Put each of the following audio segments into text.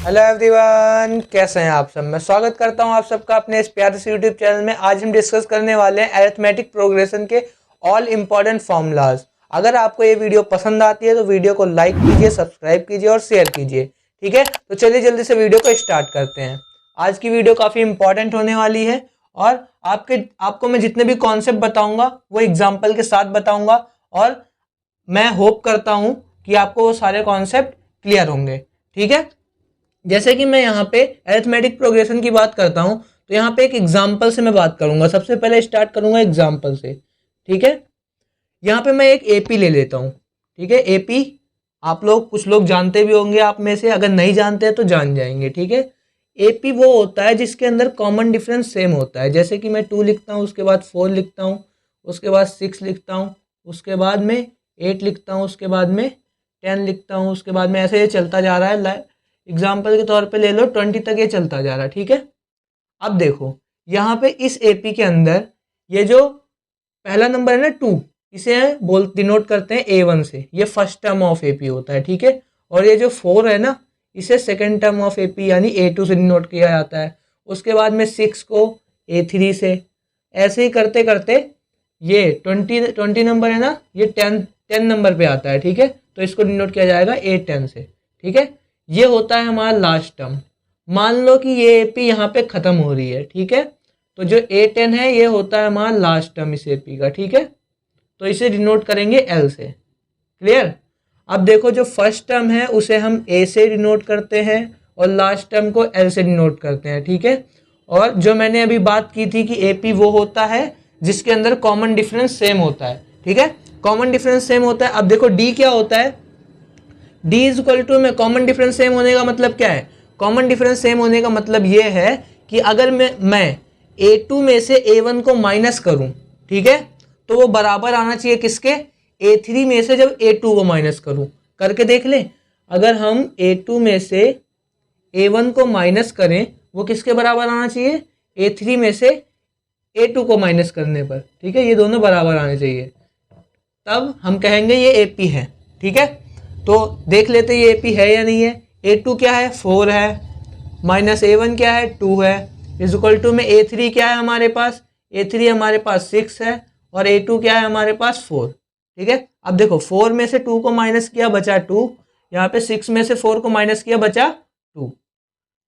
Hello everyone, कैसे हैं आप सब। मैं स्वागत करता हूं आप सबका अपने इस प्यारे से यूट्यूब चैनल में। आज हम डिस्कस करने वाले हैं अरिथमेटिक प्रोग्रेशन के ऑल इंपॉर्टेंट फॉर्मूलाज। अगर आपको ये वीडियो पसंद आती है तो वीडियो को लाइक कीजिए, सब्सक्राइब कीजिए और शेयर कीजिए। ठीक है, तो चलिए जल्दी से वीडियो को स्टार्ट करते हैं। आज की वीडियो काफ़ी इंपॉर्टेंट होने वाली है और आपको मैं जितने भी कॉन्सेप्ट बताऊंगा वो एग्जाम्पल के साथ बताऊंगा और मैं होप करता हूं कि आपको वो सारे कॉन्सेप्ट क्लियर होंगे। ठीक है, जैसे कि मैं यहाँ पे अरिथमेटिक प्रोग्रेशन की बात करता हूँ तो यहाँ पे एक एग्जाम्पल से मैं बात करूंगा। सबसे पहले स्टार्ट करूंगा एग्जाम्पल से। ठीक है, यहाँ पे मैं एक एपी ले लेता हूँ। ठीक है, एपी आप लोग कुछ लोग जानते भी होंगे आप में से, अगर नहीं जानते हैं तो जान जाएंगे। ठीक है, एपी वो होता है जिसके अंदर कॉमन डिफरेंस सेम होता है। जैसे कि मैं 2 लिखता हूँ, उसके बाद 4 लिखता हूँ, उसके बाद 6 लिखता हूँ, उसके बाद में 8 लिखता हूँ, उसके बाद में 10 लिखता हूँ, उसके बाद में ऐसे ये चलता जा रहा है। एग्जाम्पल के तौर पे ले लो 20 तक ये चलता जा रहा है। ठीक है, अब देखो यहाँ पे इस एपी के अंदर ये जो पहला नंबर है ना 2, इसे डिनोट करते हैं A1 से। ये फर्स्ट टर्म ऑफ एपी होता है। ठीक है, और ये जो 4 है ना, इसे सेकेंड टर्म ऑफ एपी यानी A2 से डिनोट किया जाता है। उसके बाद में 6 को A3 से, ऐसे ही करते करते ये 20 नंबर है ना, ये 10 नंबर पे आता है। ठीक है, तो इसको डिनोट किया जाएगा A10 से। ठीक है, ये होता है हमारा लास्ट टर्म। मान लो कि ये एपी यहाँ पे खत्म हो रही है। ठीक है, तो जो A10 है ये होता है हमारा लास्ट टर्म इस एपी का। ठीक है, तो इसे डिनोट करेंगे L से। क्लियर। अब देखो जो फर्स्ट टर्म है उसे हम A से डिनोट करते हैं और लास्ट टर्म को L से डिनोट करते हैं। ठीक है, और जो मैंने अभी बात की थी कि एपी वो होता है जिसके अंदर कॉमन डिफरेंस सेम होता है। ठीक है, कॉमन डिफरेंस सेम होता है। अब देखो डी क्या होता है, डी इज इक्वल टू में कॉमन डिफरेंस सेम होने का मतलब क्या है। कॉमन डिफरेंस सेम होने का मतलब ये है कि अगर मैं A2 में से A1 को माइनस करूं, ठीक है, तो वो बराबर आना चाहिए किसके, A3 में से जब A2 को माइनस करूं। करके देख लें, अगर हम A2 में से A1 को माइनस करें वो किसके बराबर आना चाहिए, A3 में से A2 को माइनस करने पर। ठीक है, ये दोनों बराबर आने चाहिए, तब हम कहेंगे ये एपी है। ठीक है, तो देख लेते ये एपी है या नहीं है। A2 क्या है, 4 है, माइनस A1 क्या है, 2 है, इज इक्वल टू में A3 क्या है हमारे पास, A3 हमारे पास 6 है और A2 क्या है हमारे पास 4। ठीक है, अब देखो 4 में से 2 को माइनस किया बचा 2, यहाँ पे 6 में से 4 को माइनस किया बचा 2,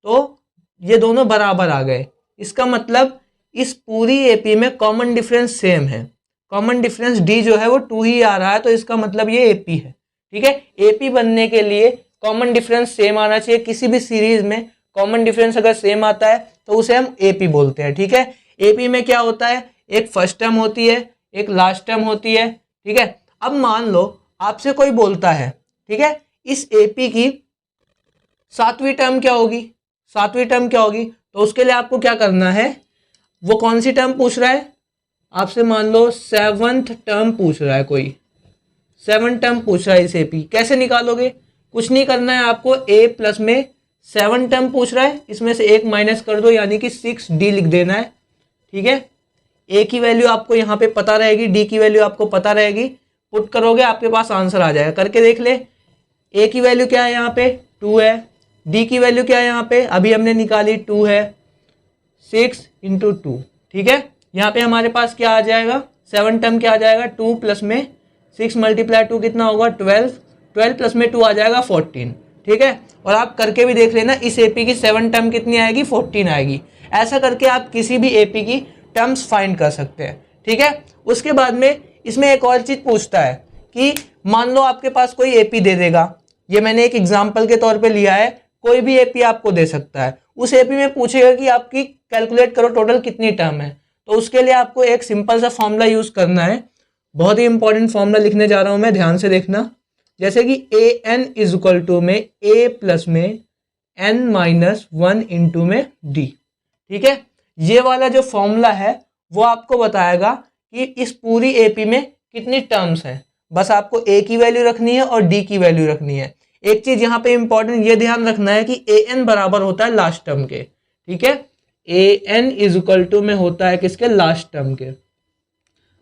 तो ये दोनों बराबर आ गए। इसका मतलब इस पूरी एपी में कॉमन डिफरेंस सेम है। कॉमन डिफरेंस डी जो है वो 2 ही आ रहा है, तो इसका मतलब ये एपी है। ठीक है, एपी बनने के लिए कॉमन डिफरेंस सेम आना चाहिए। किसी भी सीरीज में कॉमन डिफरेंस अगर सेम आता है तो उसे हम एपी बोलते हैं। ठीक है, एपी में क्या होता है, एक फर्स्ट टर्म होती है, एक लास्ट टर्म होती है। ठीक है, अब मान लो आपसे कोई बोलता है, ठीक है, इस एपी की 7वीं टर्म क्या होगी, 7वीं टर्म क्या होगी, तो उसके लिए आपको क्या करना है, वो कौन सी टर्म पूछ रहा है आपसे, मान लो 7th टर्म पूछ रहा है, कोई 7 टर्म पूछ रहा है इस एपी, कैसे निकालोगे, कुछ नहीं करना है आपको, ए प्लस में 7 टर्म पूछ रहा है, इसमें से एक माइनस कर दो यानी कि 6D लिख देना है। ठीक है, ए की वैल्यू आपको यहाँ पे पता रहेगी, डी की वैल्यू आपको पता रहेगी, पुट करोगे आपके पास आंसर आ जाएगा। करके देख ले, ए की वैल्यू क्या है यहाँ पे 2 है, डी की वैल्यू क्या है यहाँ पे अभी हमने निकाली 2 है, 6 इंटू 2। ठीक है, यहाँ पे हमारे पास क्या आ जाएगा, 7 टर्म क्या आ जाएगा, 2 प्लस में 6 मल्टीप्लाई 2 कितना होगा 12, 12 प्लस में 2 आ जाएगा 14। ठीक है, और आप करके भी देख लेना इस एपी की 7 टर्म कितनी आएगी, 14 आएगी। ऐसा करके आप किसी भी एपी की टर्म्स फाइंड कर सकते हैं। ठीक है, उसके बाद में इसमें एक और चीज पूछता है कि मान लो आपके पास कोई एपी दे देगा, ये मैंने एक एग्जाम्पल के तौर पे लिया है, कोई भी एपी आपको दे सकता है, उस एपी में पूछेगा कि आपकी कैलकुलेट करो टोटल कितनी टर्म है, तो उसके लिए आपको एक सिंपल सा फॉर्मूला यूज करना है। बहुत ही इंपॉर्टेंट फॉर्मूला लिखने जा रहा हूं मैं, ध्यान से देखना। जैसे कि A N is equal to में ए प्लस में एन माइनस 1 इंटू में डी। ठीक है, ये वाला जो फॉर्मूला है वो आपको बताएगा कि इस पूरी एपी में कितनी टर्म्स हैं। बस आपको ए की वैल्यू रखनी है और डी की वैल्यू रखनी है। एक चीज यहाँ पे इंपॉर्टेंट ये ध्यान रखना है कि ए एन बराबर होता है लास्ट टर्म के। ठीक है, A N is equal to में होता है किसके, लास्ट टर्म के।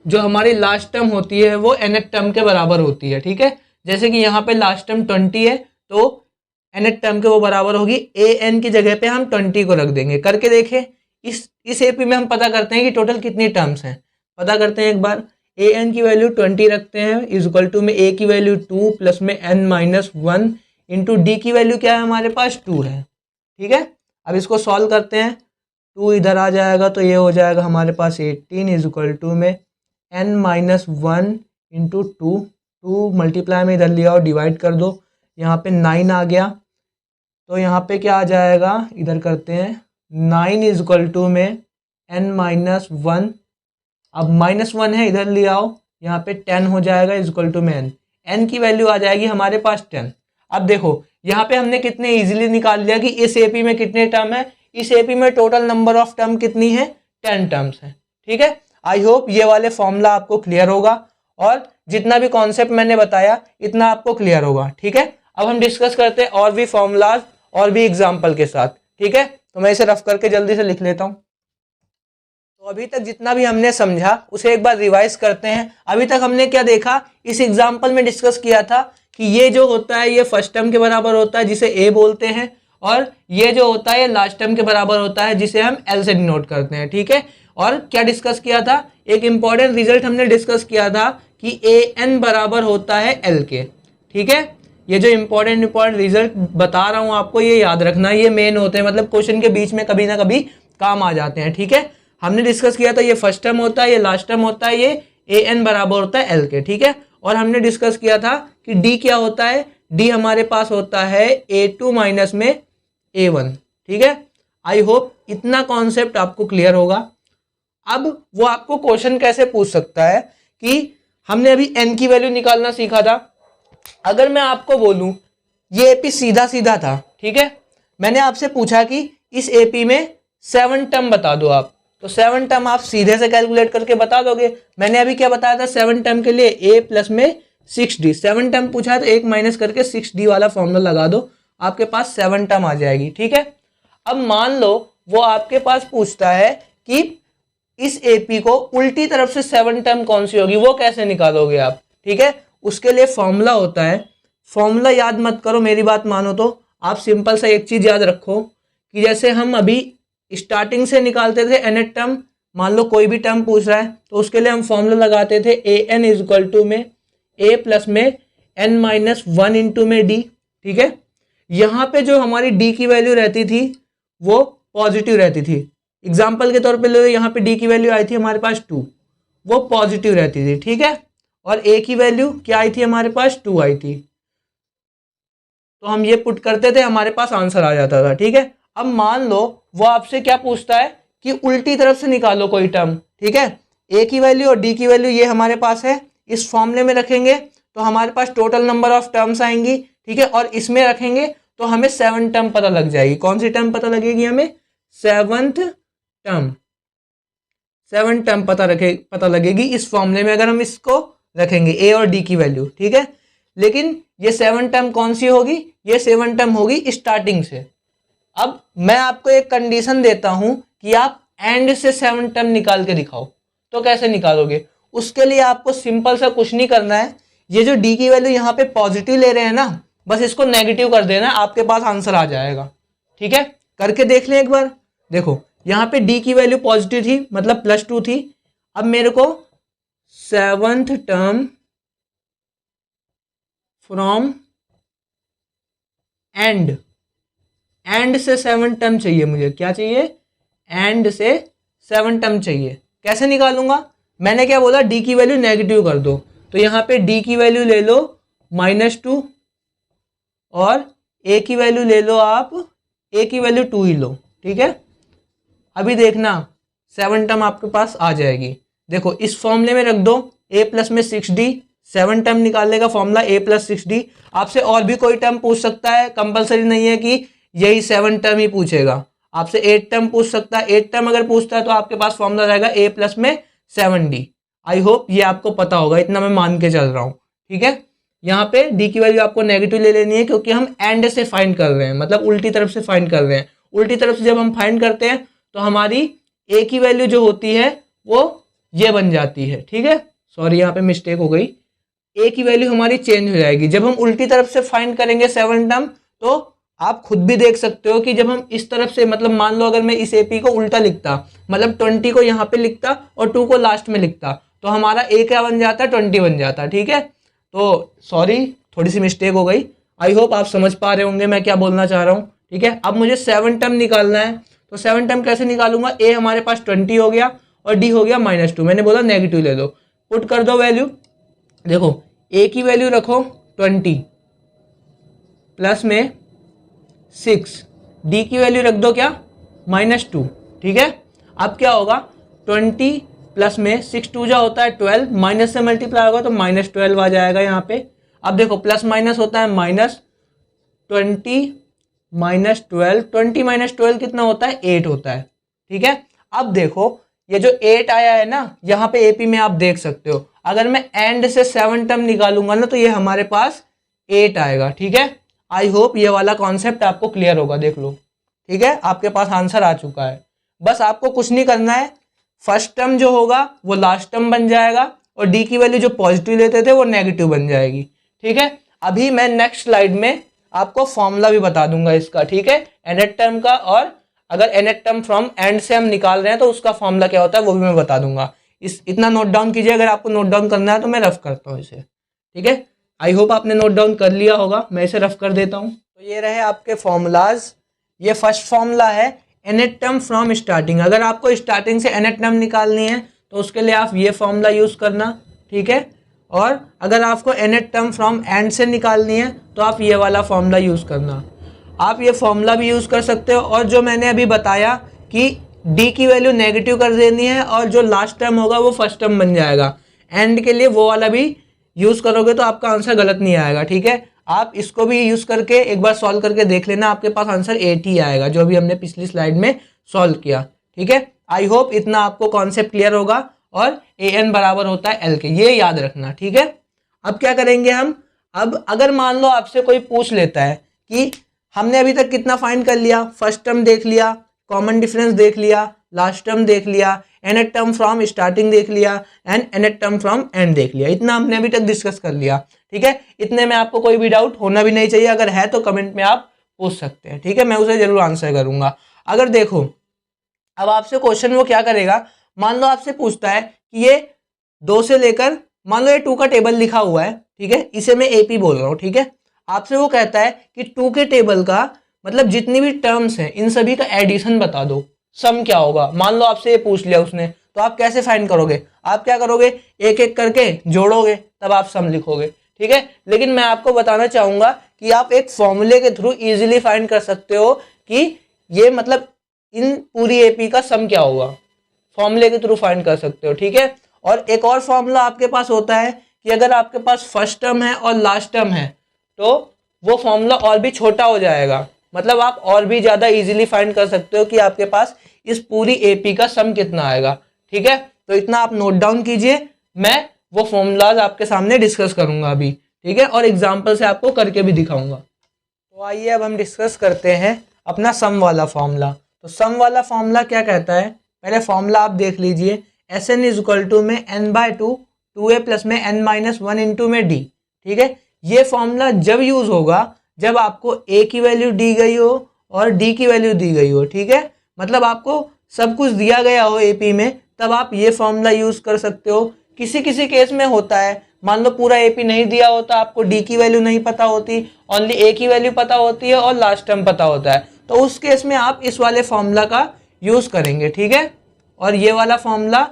जो हमारी लास्ट टर्म होती है वो nth टर्म के बराबर होती है। ठीक है, जैसे कि यहाँ पे लास्ट टर्म 20 है, तो nth टर्म के वो बराबर होगी an की जगह पे हम 20 को रख देंगे। करके देखें, इस एपी में हम पता करते हैं कि टोटल कितनी टर्म्स हैं। पता करते हैं एक बार, an की वैल्यू 20 रखते हैं, इज इक्वल टू में a की वैल्यू 2 प्लस में n माइनस 1 इंटू डी की वैल्यू क्या है हमारे पास 2 है। ठीक है, अब इसको सॉल्व करते हैं, 2 इधर आ जाएगा तो ये हो जाएगा हमारे पास 18 इज इक्वल टू में n माइनस 1 इंटू 2 मल्टीप्लाई में इधर लिया और डिवाइड कर दो, यहाँ पे 9 आ गया। तो यहाँ पे क्या आ जाएगा, इधर करते हैं, 9 इज इक्वल टू में n माइनस 1, अब -1 है इधर ले आओ, यहाँ पे 10 हो जाएगा इज इक्वल टू में n की वैल्यू आ जाएगी हमारे पास 10। अब देखो यहाँ पे हमने कितने इजीली निकाल लिया कि इस एपी में कितने टर्म है। इस एपी में टोटल नंबर ऑफ टर्म कितनी है, 10 टर्म्स है। ठीक है, आई होप ये वाले फॉर्मूला आपको क्लियर होगा और जितना भी कॉन्सेप्ट मैंने बताया इतना आपको क्लियर होगा। ठीक है, अब हम डिस्कस करते हैं और भी फॉर्मूलाज और भी एग्जाम्पल के साथ। ठीक है, तो मैं इसे रफ करके जल्दी से लिख लेता हूँ। तो अभी तक जितना भी हमने समझा उसे एक बार रिवाइज करते हैं। अभी तक हमने क्या देखा, इस एग्जाम्पल में डिस्कस किया था कि ये जो होता है ये फर्स्ट टर्म के बराबर होता है जिसे ए बोलते हैं, और ये जो होता है ये लास्ट टर्म के बराबर होता है जिसे हम एल से डिनोट करते हैं। ठीक है, और क्या डिस्कस किया था, एक इंपॉर्टेंट रिजल्ट हमने डिस्कस किया था कि ए एन बराबर होता है एल के। ठीक है, ये जो इंपॉर्टेंट रिजल्ट बता रहा हूँ आपको ये याद रखना, ये मेन होते हैं, मतलब क्वेश्चन के बीच में कभी ना कभी काम आ जाते हैं। ठीक है, हमने डिस्कस किया था ये फर्स्ट टर्म होता है, ये लास्ट टर्म होता है, ये ए एन बराबर होता है एल के। ठीक है, और हमने डिस्कस किया था कि डी क्या होता है, डी हमारे पास होता है A2 माइनस में A1। ठीक है, आई होप इतना कॉन्सेप्ट आपको क्लियर होगा। अब वो आपको क्वेश्चन कैसे पूछ सकता है कि हमने अभी n की वैल्यू निकालना सीखा था, अगर मैं आपको बोलूं ये एपी सीधा सीधा था, ठीक है, मैंने आपसे पूछा कि इस एपी में 7 टर्म बता दो आप, तो 7 टर्म आप सीधे से कैलकुलेट करके बता दोगे। मैंने अभी क्या बताया था, 7 टर्म के लिए a प्लस में 6d, 7 टर्म पूछा है तो 1 माइनस करके 6d वाला फॉर्मूला लगा दो, आपके पास 7 टर्म आ जाएगी। ठीक है, अब मान लो वो आपके पास पूछता है कि इस एपी को उल्टी तरफ से 7 टर्म कौन सी होगी, वो कैसे निकालोगे आप। ठीक है, उसके लिए फॉर्मूला होता है, फॉर्मूला याद मत करो, मेरी बात मानो तो आप सिंपल सा एक चीज याद रखो कि जैसे हम अभी स्टार्टिंग से निकालते थे nth टर्म, मान लो कोई भी टर्म पूछ रहा है तो उसके लिए हम फॉर्मूला लगाते थे A N is equal to में a प्लस में n माइनस 1 इंटू में d। ठीक है, यहाँ पे जो हमारी d की वैल्यू रहती थी वो पॉजिटिव रहती थी, एग्जाम्पल के तौर पे लो, यहाँ पे d की वैल्यू आई थी हमारे पास 2, वो पॉजिटिव रहती थी। ठीक है, और a की वैल्यू क्या आई थी हमारे पास 2 आई थी, तो हम ये पुट करते थे, हमारे पास आंसर आ जाता था। ठीक है, अब मान लो वो आपसे क्या पूछता है कि उल्टी तरफ से निकालो कोई टर्म। ठीक है, a की वैल्यू और d की वैल्यू ये हमारे पास है, इस फॉर्मूले में रखेंगे तो हमारे पास टोटल नंबर ऑफ टर्म्स आएंगी। ठीक है, और इसमें रखेंगे तो हमें 7 टर्म पता लग जाएगी। कौन सी टर्म पता लगेगी हमें, 7th टर्म, 7 टर्म पता लगेगी इस फॉर्मूले में अगर हम इसको रखेंगे a और d की वैल्यू। ठीक है, लेकिन ये 7 टर्म कौन सी होगी, ये 7 टर्म होगी स्टार्टिंग से। अब मैं आपको एक कंडीशन देता हूं कि आप एंड से 7 टर्म निकाल के दिखाओ, तो कैसे निकालोगे, उसके लिए आपको सिंपल सा कुछ नहीं करना है, ये जो d की वैल्यू यहाँ पे पॉजिटिव ले रहे हैं ना, बस इसको नेगेटिव कर देना, आपके पास आंसर आ जाएगा। ठीक है, करके देख लें एक बार। देखो यहाँ पे d की वैल्यू पॉजिटिव थी, मतलब +2 थी। अब मेरे को 7th टर्म फ्रॉम एंड से 7 टर्म चाहिए मुझे, क्या चाहिए, एंड से 7 टर्म चाहिए। कैसे निकालूंगा, मैंने क्या बोला, d की वैल्यू नेगेटिव कर दो, तो यहाँ पे d की वैल्यू ले लो -2 और a की वैल्यू ले लो आप, a की वैल्यू 2 ही लो। ठीक है, अभी देखना 7 टर्म आपके पास आ जाएगी। देखो इस फॉर्मूले में रख दो a प्लस में 6d, 7 टर्म निकालने का फॉर्मूला a प्लस 6d। आपसे और भी कोई टर्म पूछ सकता है, कंपलसरी नहीं है कि यही 7 टर्म ही पूछेगा, आपसे 8 टर्म पूछ सकता है। 8 टर्म अगर पूछता है तो आपके पास फॉर्मूला रहेगा a प्लस में 7d। आई होप ये आपको पता होगा, इतना मैं मान के चल रहा हूँ। ठीक है, यहाँ पे d की वैल्यू आपको नेगेटिव ले लेनी है क्योंकि हम एंड से फाइंड कर रहे हैं, मतलब उल्टी तरफ से फाइंड कर रहे हैं। उल्टी तरफ से जब हम फाइंड करते हैं तो हमारी a की वैल्यू जो होती है वो ये बन जाती है। ठीक है, सॉरी यहाँ पे मिस्टेक हो गई, a की वैल्यू हमारी चेंज हो जाएगी। जब हम उल्टी तरफ से फाइंड करेंगे 7 टर्म तो आप खुद भी देख सकते हो कि जब हम इस तरफ से मतलब मान लो अगर मैं इस एपी को उल्टा लिखता, मतलब 20 को यहाँ पे लिखता और 2 को लास्ट में लिखता, तो हमारा ए क्या बन जाता, 20 बन जाता। ठीक है, तो सॉरी थोड़ी सी मिस्टेक हो गई। आई होप आप समझ पा रहे होंगे मैं क्या बोलना चाह रहा हूँ। ठीक है, अब मुझे 7 टर्म निकालना है, तो 7 टर्म कैसे निकालूंगा, ए हमारे पास 20 हो गया और डी हो गया -2। मैंने बोला नेगेटिव ले दो, पुट कर दो वैल्यू। देखो ए की वैल्यू रखो 20 प्लस में 6, डी की वैल्यू रख दो क्या, -2। ठीक है, अब क्या होगा, 20 प्लस में 6 2 जा होता है 12, माइनस से मल्टीप्लाई होगा तो -12 आ जाएगा यहाँ पे। अब देखो प्लस माइनस होता है -20 -12, 20 -12 कितना होता है, 8 होता है। ठीक है, अब देखो ये जो 8 आया है ना, यहाँ पे एपी में आप देख सकते हो, अगर मैं एंड से 7 टर्म निकालूंगा ना तो ये हमारे पास 8 आएगा। ठीक है, आई होप ये वाला कॉन्सेप्ट आपको क्लियर होगा, देख लो। ठीक है, आपके पास आंसर आ चुका है, बस आपको कुछ नहीं करना है, फर्स्ट टर्म जो होगा वो लास्ट टर्म बन जाएगा और डी की वैल्यू जो पॉजिटिव लेते थे वो नेगेटिव बन जाएगी। ठीक है, अभी मैं नेक्स्ट स्लाइड में आपको फॉर्मूला भी बता दूंगा इसका। ठीक है, nth टर्म का, और अगर nth टर्म फ्रॉम एंड से हम निकाल रहे हैं तो उसका फॉर्मूला क्या होता है वो भी मैं बता दूंगा। इतना नोट डाउन कीजिए, अगर आपको नोट डाउन करना है तो मैं रफ करता हूँ इसे। ठीक है, आई होप आपने नोट डाउन कर लिया होगा, मैं इसे रफ कर देता हूँ। तो ये रहे आपके फॉर्मूलाज। ये फर्स्ट फॉर्मूला है nth टर्म फ्रॉम स्टार्टिंग। अगर आपको स्टार्टिंग से nth टर्म निकालनी है तो उसके लिए आप ये फॉर्मूला यूज़ करना। ठीक है, और अगर आपको nth टर्म फ्रॉम एंड से निकालनी है तो आप ये वाला फॉर्मूला यूज़ करना। आप ये फॉर्मूला भी यूज़ कर सकते हो, और जो मैंने अभी बताया कि डी की वैल्यू नेगेटिव कर देनी है और जो लास्ट टर्म होगा वो फर्स्ट टर्म बन जाएगा, एंड के लिए वो वाला भी यूज़ करोगे तो आपका आंसर गलत नहीं आएगा। ठीक है, आप इसको भी यूज़ करके एक बार सॉल्व करके देख लेना, आपके पास आंसर 8 ही आएगा, जो भी हमने पिछली स्लाइड में सॉल्व किया। ठीक है, आई होप इतना आपको कॉन्सेप्ट क्लियर होगा, और ए एन बराबर होता है एल के, ये याद रखना। ठीक है, अब क्या करेंगे हम, अब अगर मान लो आपसे कोई पूछ लेता है कि हमने अभी तक कितना फाइंड कर लिया, फर्स्ट टर्म देख लिया, कॉमन डिफरेंस देख लिया, लास्ट टर्म देख लिया, nth टर्म फ्रॉम स्टार्टिंग देख लिया, and nth term from and देख लिया, इतना हमने अभी तक डिस्कस कर लिया। ठीक है, इतने में आपको कोई भी डाउट होना भी नहीं चाहिए, अगर है तो कमेंट में आप पूछ सकते हैं। ठीक है, मैं उसे जरूर आंसर करूंगा। अगर देखो अब आपसे क्वेश्चन वो क्या करेगा, मान लो आपसे पूछता है कि ये 2 से लेकर, मान लो ये 2 का टेबल लिखा हुआ है। ठीक है, इसे मैं एपी बोल रहा हूँ। ठीक है, आपसे वो कहता है कि 2 के टेबल का मतलब जितनी भी टर्म्स हैं इन सभी का एडिशन बता दो, सम क्या होगा। मान लो आपसे ये पूछ लिया उसने, तो आप कैसे फाइंड करोगे, आप क्या करोगे, एक एक करके जोड़ोगे तब आप सम लिखोगे। ठीक है, लेकिन मैं आपको बताना चाहूंगा कि आप एक फॉर्मूले के थ्रू इजीली फाइंड कर सकते हो कि ये मतलब इन पूरी एपी का सम क्या होगा, फॉर्मूले के थ्रू फाइंड कर सकते हो। ठीक है, और एक और फॉर्मूला आपके पास होता है कि अगर आपके पास फर्स्ट टर्म है और लास्ट टर्म है तो वो फॉर्मूला और भी छोटा हो जाएगा, मतलब आप और भी ज़्यादा इजीली फाइंड कर सकते हो कि आपके पास इस पूरी एपी का सम कितना आएगा। ठीक है, तो इतना आप नोट डाउन कीजिए, मैं वो फॉर्मूलाज आपके सामने डिस्कस करूंगा अभी। ठीक है, और एग्जाम्पल से आपको करके भी दिखाऊंगा। तो आइए अब हम डिस्कस करते हैं अपना सम वाला फॉर्मूला। तो सम वाला फॉर्मूला क्या कहता है, पहले फॉर्मूला आप देख लीजिए, S N is equal to में n/2 2a प्लस में n-1 इंटू में d। ठीक है, ये फॉर्मूला जब यूज होगा जब आपको a की वैल्यू दी गई हो और d की वैल्यू दी गई हो। ठीक है, मतलब आपको सब कुछ दिया गया हो एपी में, तब आप ये फॉर्मूला यूज कर सकते हो। किसी किसी केस में होता है, मान लो पूरा एपी नहीं दिया होता, आपको डी की वैल्यू नहीं पता होती, ओनली ए की वैल्यू पता होती है और लास्ट टर्म पता होता है, तो उस केस में आप इस वाले फॉर्मूला का यूज करेंगे। ठीक है, और ये वाला फॉर्मूला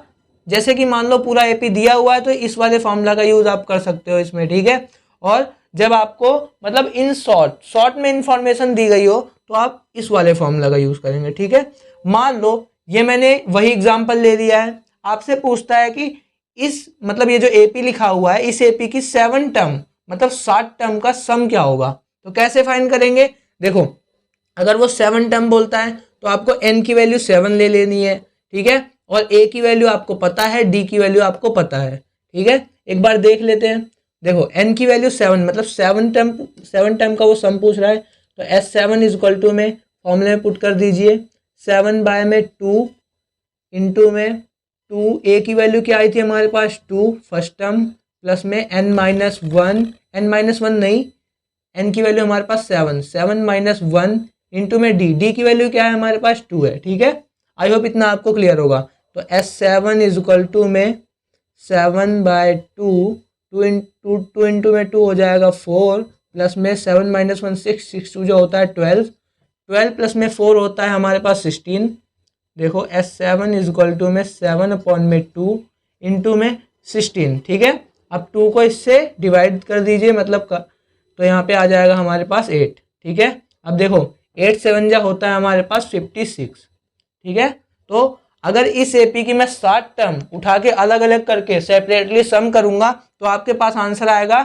जैसे कि मान लो पूरा एपी दिया हुआ है तो इस वाले फॉर्मूला का यूज आप कर सकते हो इसमें। ठीक है, और जब आपको मतलब इन शॉर्ट में इंफॉर्मेशन दी गई हो तो आप इस वाले फॉर्मूला का यूज करेंगे। ठीक है, मान लो ये मैंने वही एग्जांपल ले लिया है, आपसे पूछता है कि इस मतलब ये जो एपी लिखा हुआ है इस एपी की 7 टर्म मतलब 7 टर्म का सम क्या होगा, तो कैसे फाइंड करेंगे। देखो अगर वो 7 टर्म बोलता है तो आपको n की वैल्यू 7 ले लेनी है। ठीक है, और a की वैल्यू आपको पता है, d की वैल्यू आपको पता है। ठीक है, एक बार देख लेते हैं। देखो n की वैल्यू 7 मतलब 7 टर्म का वो सम पूछ रहा है, तो S7 इज इक्वल टू में फॉर्मूले में पुट कर दीजिए 7/2 इंटू में 2, a की वैल्यू क्या आई थी हमारे पास 2 फर्स्ट टर्म, प्लस में n-1 नहीं n की वैल्यू हमारे पास 7, 7 माइनस 1 इंटू में d की वैल्यू क्या है हमारे पास 2 है। ठीक है, आई होप इतना आपको क्लियर होगा। तो S7 इज इक्वल टू में 7/2, 2 इंटू में 2 हो जाएगा 4, प्लस में 7 माइनस 1 6, 6 2 जो होता है 12, 12 प्लस में 4 होता है हमारे पास 16। देखो S7 इज इक्वल टू में 7/2 इंटू में 16। ठीक है, अब 2 को इससे डिवाइड कर दीजिए मतलब का, तो यहाँ पे आ जाएगा हमारे पास 8। ठीक है, अब देखो 8 7 जा होता है हमारे पास 56। ठीक है, तो अगर इस एपी की मैं 7 टर्म उठा के अलग अलग करके सेपरेटली सम करूंगा तो आपके पास आंसर आएगा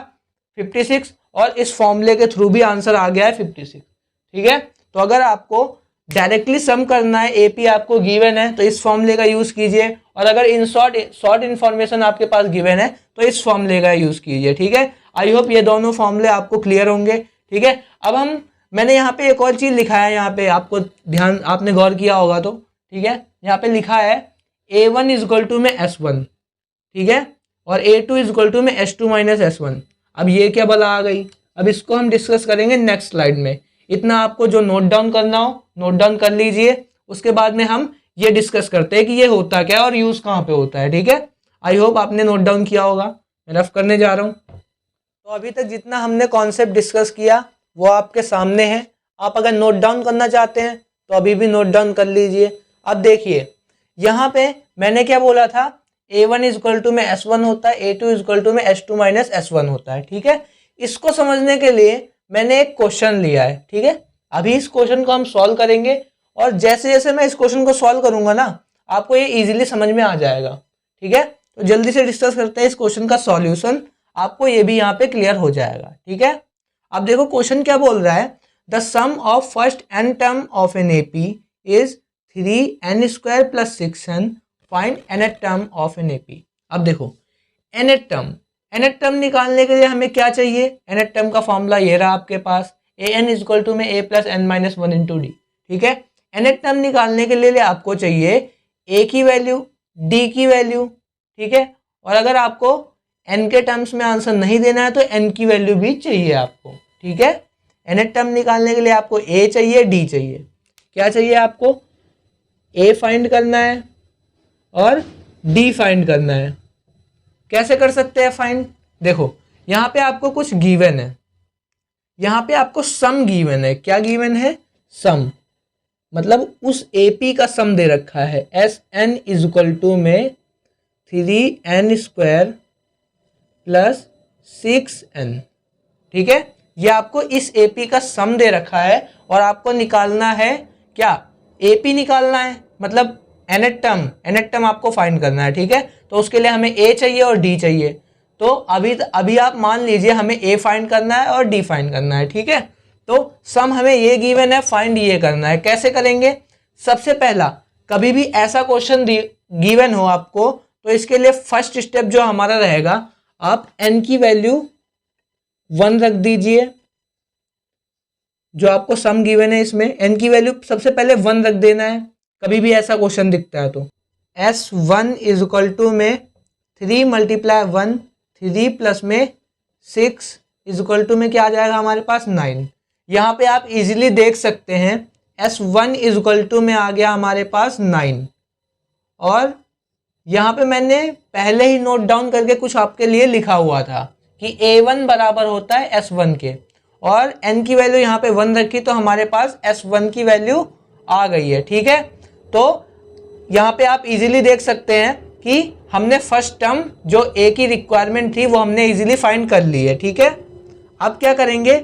56, और इस फॉर्मूले के थ्रू भी आंसर आ गया है 56। ठीक है, तो अगर आपको डायरेक्टली सम करना है, एपी आपको गिवन है तो इस फॉर्मूले का यूज कीजिए, और अगर इन शॉर्ट इन्फॉर्मेशन आपके पास गिवन है तो इस फॉर्मूले का यूज कीजिए। ठीक है, आई होप ये दोनों फॉर्मूले आपको क्लियर होंगे। ठीक है, अब मैंने यहाँ पे एक और चीज लिखा है, यहाँ पे आपको ध्यान, आपने गौर किया होगा तो। ठीक है, यहाँ पे लिखा है A1 इज इक्वल टू में S1। ठीक है, और A2 इज इक्वल टू में S2 माइनस S1। अब ये क्या बला आ गई, अब इसको हम डिस्कस करेंगे नेक्स्ट स्लाइड में। इतना आपको जो नोट डाउन करना हो नोट डाउन कर लीजिए, उसके बाद में हम ये डिस्कस करते हैं कि ये होता क्या है और यूज कहाँ पे होता है। ठीक है, आई होप आपने नोट डाउन किया होगा, मैं रफ करने जा रहा हूँ। तो अभी तक जितना हमने कॉन्सेप्ट डिस्कस किया वो आपके सामने है। आप अगर नोट डाउन करना चाहते हैं तो अभी भी नोट डाउन कर लीजिए। अब देखिए यहाँ पे मैंने क्या बोला था, A1 इज इक्वल टू में S1 होता है, A2 इज इक्वल टू में S2 माइनस S1 होता है। ठीक है, इसको समझने के लिए मैंने एक क्वेश्चन लिया है। ठीक है, अभी इस क्वेश्चन को हम सॉल्व करेंगे, और जैसे जैसे मैं इस क्वेश्चन को सॉल्व करूंगा ना आपको ये इजीली समझ में आ जाएगा। ठीक है, तो जल्दी से डिस्कस करते हैं इस क्वेश्चन का सॉल्यूशन, आपको ये भी यहाँ पे क्लियर हो जाएगा। ठीक है, अब देखो क्वेश्चन क्या बोल रहा है, the sum of first n term of an AP is 3n square plus 6n, find nth term of an AP. अब देखो nth टर्म निकालने के लिए हमें क्या चाहिए, nth टर्म का फॉर्मूला ये रहा आपके पास, an इज इक्वल टू में a plus n minus 1 into D. ठीक है, nth टर्म निकालने के लिए आपको चाहिए a की वैल्यू, d की वैल्यू। ठीक है, और अगर आपको n के टर्म्स में आंसर नहीं देना है तो n की वैल्यू भी चाहिए आपको। ठीक है, nth टर्म निकालने के लिए आपको a चाहिए, d चाहिए, क्या चाहिए आपको, a फाइंड करना है और d फाइंड करना है। कैसे कर सकते हैं फाइंड, देखो यहाँ पे आपको कुछ गिवन है, यहाँ पे आपको सम गिवन है। क्या गिवन है, सम, मतलब उस एपी का सम दे रखा है, Sn इज इक्वल टू में 3n स्क्वायर प्लस 6n। ठीक है, ये आपको इस एपी का सम दे रखा है और आपको निकालना है क्या, एपी निकालना है, मतलब nth टर्म आपको फाइंड करना है। ठीक है, तो उसके लिए हमें a चाहिए और d चाहिए। तो अभी आप मान लीजिए हमें a फाइंड करना है और d फाइंड करना है। ठीक है, तो सम हमें ये गिवन है, फाइंड ये करना है। कैसे करेंगे, सबसे पहला कभी भी ऐसा क्वेश्चन गिवन हो आपको तो इसके लिए फर्स्ट स्टेप जो हमारा रहेगा, आप n की वैल्यू 1 रख दीजिए। जो आपको सम गिवन है इसमें n की वैल्यू सबसे पहले 1 रख देना है, कभी भी ऐसा क्वेश्चन दिखता है तो। S1 इज इक्वल टू में 3 मल्टीप्लाई 1, 3 प्लस में 6 इज इक्वल टू में क्या आ जाएगा हमारे पास 9। यहाँ पे आप इजीली देख सकते हैं S1 इज इक्वल टू में आ गया हमारे पास 9, और यहाँ पे मैंने पहले ही नोट डाउन करके कुछ आपके लिए लिखा हुआ था कि A1 बराबर होता है S1 के, और n की वैल्यू यहाँ पे 1 रखी तो हमारे पास S1 की वैल्यू आ गई है। ठीक है, तो यहाँ पे आप इजीली देख सकते हैं कि हमने फर्स्ट टर्म जो a की रिक्वायरमेंट थी वो हमने इजीली फाइंड कर ली है। ठीक है, अब क्या करेंगे,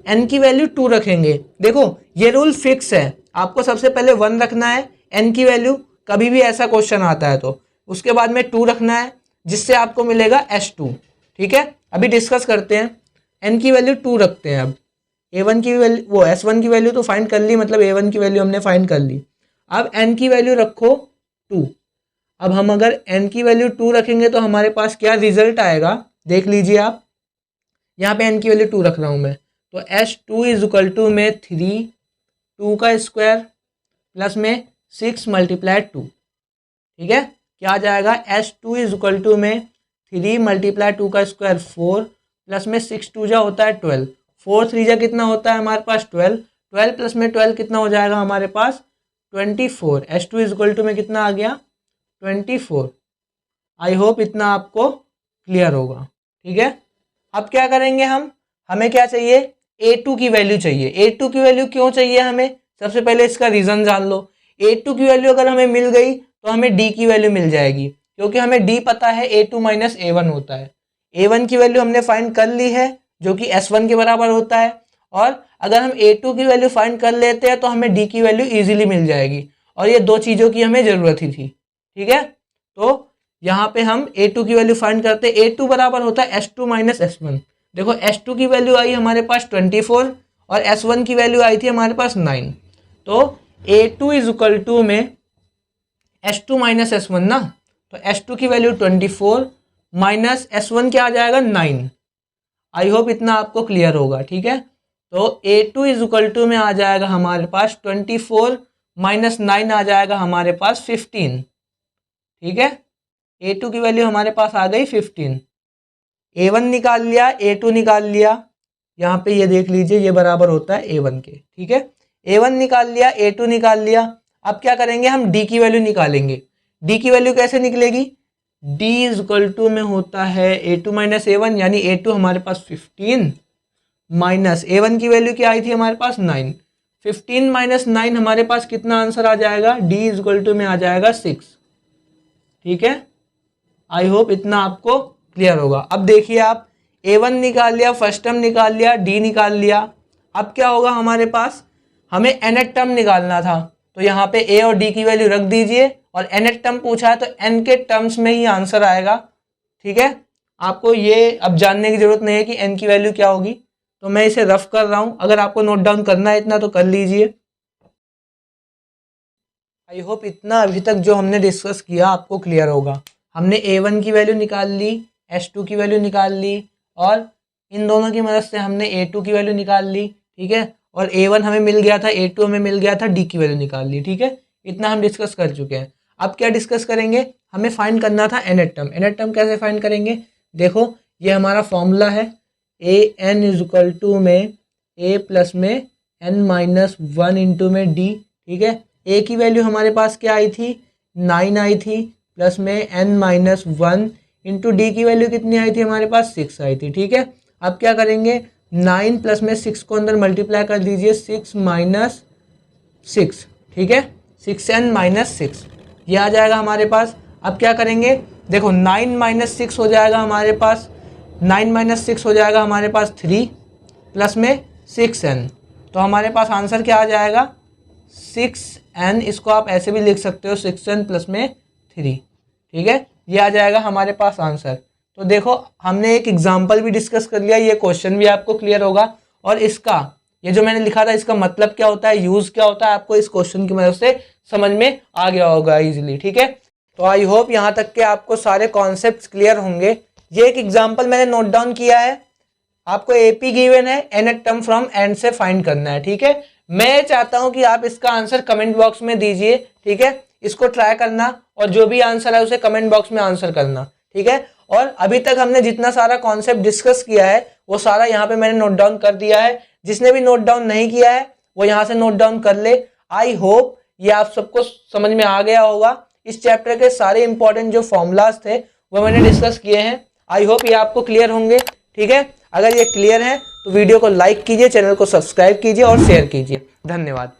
n की वैल्यू 2 रखेंगे। देखो ये रूल फिक्स है, आपको सबसे पहले 1 रखना है n की वैल्यू, कभी भी ऐसा क्वेश्चन आता है तो उसके बाद में 2 रखना है जिससे आपको मिलेगा S2। ठीक है, अभी डिस्कस करते हैं, n की वैल्यू 2 रखते हैं। अब a1 की वैल्यू, वो S1 की वैल्यू तो फाइंड कर ली, मतलब a1 की वैल्यू हमने फाइंड कर ली। अब n की वैल्यू रखो 2। अब हम अगर n की वैल्यू 2 रखेंगे तो हमारे पास क्या रिजल्ट आएगा, देख लीजिए आप। यहाँ पे n की वैल्यू 2 रख रहा हूँ मैं, तो S2 इज इक्वल टू में 3, 2 का स्क्वायर प्लस में 6 मल्टीप्लाई 2। ठीक है, क्या आ जाएगा, S2 इज इक्वल टू में 3 मल्टीप्लाई 2 का स्क्वायर 4 प्लस में 6 2 जा होता है 12, 4 3 जा कितना होता है हमारे पास 12, 12 प्लस में 12 कितना हो जाएगा हमारे पास 24। H2 इज इक्वल टू में कितना आ गया 24। आई होप इतना आपको क्लियर होगा। ठीक है, अब क्या करेंगे हमें क्या चाहिए, A2 की वैल्यू चाहिए। A2 की वैल्यू क्यों चाहिए हमें, सबसे पहले इसका रीज़न जान लो। A2 की वैल्यू अगर हमें मिल गई तो हमें D की वैल्यू मिल जाएगी, क्योंकि हमें D पता है A2 माइनस A1 होता है। A1 की वैल्यू हमने फाइंड कर ली है जो कि S1 के बराबर होता है, और अगर हम A2 की वैल्यू फाइंड कर लेते हैं तो हमें D की वैल्यू ईजिली मिल जाएगी, और ये दो चीज़ों की हमें ज़रूरत ही थी। ठीक है, तो यहाँ पे हम A2 की वैल्यू फाइंड करते हैं। A2 बराबर होता है S2 माइनस S1। देखो S2 की वैल्यू आई हमारे पास 24 और S1 की वैल्यू आई थी हमारे पास 9। तो A2 इज इक्वल टू में S2 माइनस S1 ना, तो S2 की वैल्यू 24 माइनस S1 क्या आ जाएगा 9। आई होप इतना आपको क्लियर होगा। ठीक है, तो A2 इज इक्वल टू में आ जाएगा हमारे पास 24 माइनस 9 आ जाएगा हमारे पास 15। ठीक है, A2 की वैल्यू हमारे पास आ गई 15। A1 निकाल लिया, A2 निकाल लिया, यहाँ पे ये देख लीजिए ये बराबर होता है A1 के। ठीक है, A1 निकाल लिया, A2 निकाल लिया। अब क्या करेंगे, हम D की वैल्यू निकालेंगे। D की वैल्यू कैसे निकलेगी, D इज इक्वल टू में होता है A2 माइनस A1, यानी A2 हमारे पास 15 माइनस A1 की वैल्यू क्या आई थी हमारे पास 9। 15 माइनस 9 हमारे पास कितना आंसर आ जाएगा, D इज इक्वल टू में आ जाएगा 6। ठीक है, आई होप इतना आपको क्लियर होगा। अब देखिए आप A1 निकाल लिया, फर्स्ट टर्म निकाल लिया, D निकाल लिया। अब क्या होगा हमारे पास, हमें nth टर्म निकालना था, तो यहाँ पे A और D की वैल्यू रख दीजिए, और nth टर्म पूछा है तो n के टर्म्स में ही आंसर आएगा। ठीक है, आपको ये अब जानने की जरूरत नहीं है कि n की वैल्यू क्या होगी, तो मैं इसे रफ कर रहा हूँ। अगर आपको नोट डाउन करना है इतना तो कर लीजिए। आई होप इतना अभी तक जो हमने डिस्कस किया आपको क्लियर होगा। हमने A1 की वैल्यू निकाल ली, S2 की वैल्यू निकाल ली, और इन दोनों की मदद से हमने A2 की वैल्यू निकाल ली। ठीक है, और A1 हमें मिल गया था, A2 हमें मिल गया था, D की वैल्यू निकाल ली। ठीक है, इतना हम डिस्कस कर चुके हैं। अब क्या डिस्कस करेंगे, हमें फाइंड करना था nth टर्म। nth टर्म कैसे फाइंड करेंगे, देखो ये हमारा फॉर्मूला है, an इज इक्वल टू में a प्लस में n माइनस 1 इंटू में d। ठीक है, a की वैल्यू हमारे पास क्या आई थी 9 आई थी, प्लस में n माइनस 1 इंटू डी की वैल्यू कितनी आई थी हमारे पास 6 आई थी। ठीक है, अब क्या करेंगे, 9 प्लस में 6 को अंदर मल्टीप्लाई कर दीजिए, 6 माइनस 6। ठीक है, 6n माइनस 6 ये आ जाएगा हमारे पास। अब क्या करेंगे, देखो 9 माइनस 6 हो जाएगा हमारे पास, 9 माइनस 6 हो जाएगा हमारे पास 3 प्लस में 6n, तो हमारे पास आंसर क्या आ जाएगा 6n। इसको आप ऐसे भी लिख सकते हो 6n प्लस में 3। ठीक है, ये आ जाएगा हमारे पास आंसर। तो देखो हमने एक एग्जाम्पल भी डिस्कस कर लिया, ये क्वेश्चन भी आपको क्लियर होगा, और इसका ये जो मैंने लिखा था इसका मतलब क्या होता है, यूज़ क्या होता है, आपको इस क्वेश्चन की मदद से समझ में आ गया होगा इजीली। ठीक है, तो आई होप यहाँ तक के आपको सारे कॉन्सेप्ट्स क्लियर होंगे। ये एक एग्जाम्पल मैंने नोट डाउन किया है, आपको AP गिवन है, nth टर्म फ्रॉम एंड से फाइंड करना है। ठीक है, मैं चाहता हूं कि आप इसका आंसर कमेंट बॉक्स में दीजिए। ठीक है, इसको ट्राई करना, और जो भी आंसर है उसे कमेंट बॉक्स में आंसर करना। ठीक है, और अभी तक हमने जितना सारा कॉन्सेप्ट डिस्कस किया है वो सारा यहाँ पे मैंने नोट डाउन कर दिया है। जिसने भी नोट डाउन नहीं किया है वो यहाँ से नोट डाउन कर ले। आई होप ये आप सबको समझ में आ गया होगा। इस चैप्टर के सारे इंपॉर्टेंट जो फॉर्मूलाज थे वो मैंने डिस्कस किए हैं। आई होप ये आपको क्लियर होंगे। ठीक है, अगर ये क्लियर है तो वीडियो को लाइक कीजिए, चैनल को सब्सक्राइब कीजिए और शेयर कीजिए। धन्यवाद।